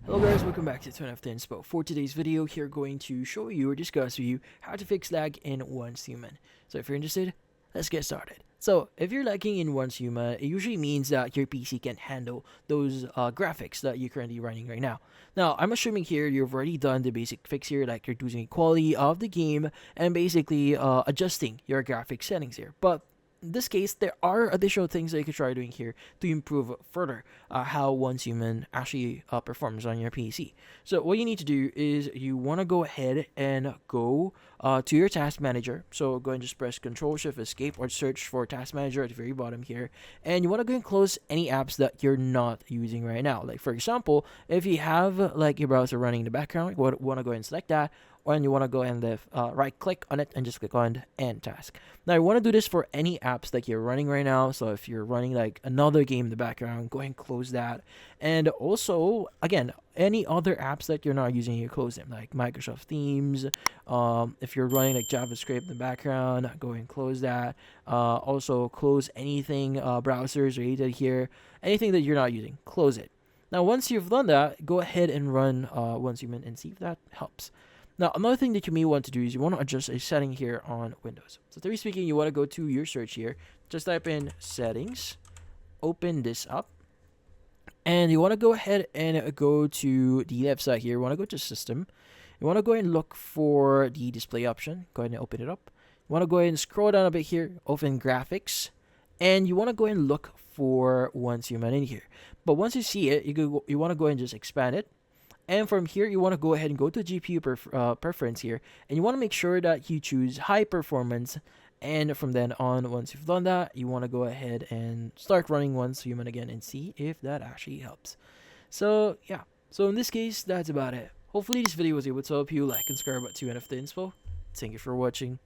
Hello guys, welcome back to 2NFT Inspo. For today's video, here going to show you or discuss with you how to fix lag in Once Human. So if you're interested, let's get started. So if you're lagging in Once Human, it usually means that your PC can't handle those graphics that you're currently running right now. Now, I'm assuming here you've already done the basic fix here, like you're choosing quality of the game and basically adjusting your graphic settings here. But in this case, there are additional things that you could try doing here to improve further how Once Human actually performs on your PC. So what you need to do is you want to go ahead and go to your task manager. So go and just press Control Shift Escape or search for Task Manager at the very bottom here, and you want to go and close any apps that you're not using right now. Like for example, if you have like your browser running in the background, you want to go and select that, and you want to go and right click on it and just click on End Task. Now you want to do this for any apps that you're running right now. So if you're running like another game in the background, go ahead and close that. And also, again, any other apps that you're not using, you close them, like Microsoft Teams. If you're running like JavaScript in the background, go ahead and close that. Also, close anything browsers related here, anything that you're not using, close it. Now, once you've done that, go ahead and run Once Human and see if that helps. Now, another thing that you may want to do is you want to adjust a setting here on Windows. So, to be speaking, you want to go to your search here, just type in settings, open this up, and you want to go ahead and go to the left side here. You want to go to system. You want to go ahead and look for the display option. Go ahead and open it up. You want to go ahead and scroll down a bit here, open graphics, and you want to go ahead and look for Once Human in here. But once you see it, you want to go ahead and just expand it. And from here, you want to go ahead and go to GPU preference here, and you want to make sure that you choose high performance. And from then on, once you've done that, you want to go ahead and start running Once Human again and see if that actually helps. So yeah, so in this case, that's about it. Hopefully this video was able to help you. Like and subscribe to NFT Inspo. Thank you for watching.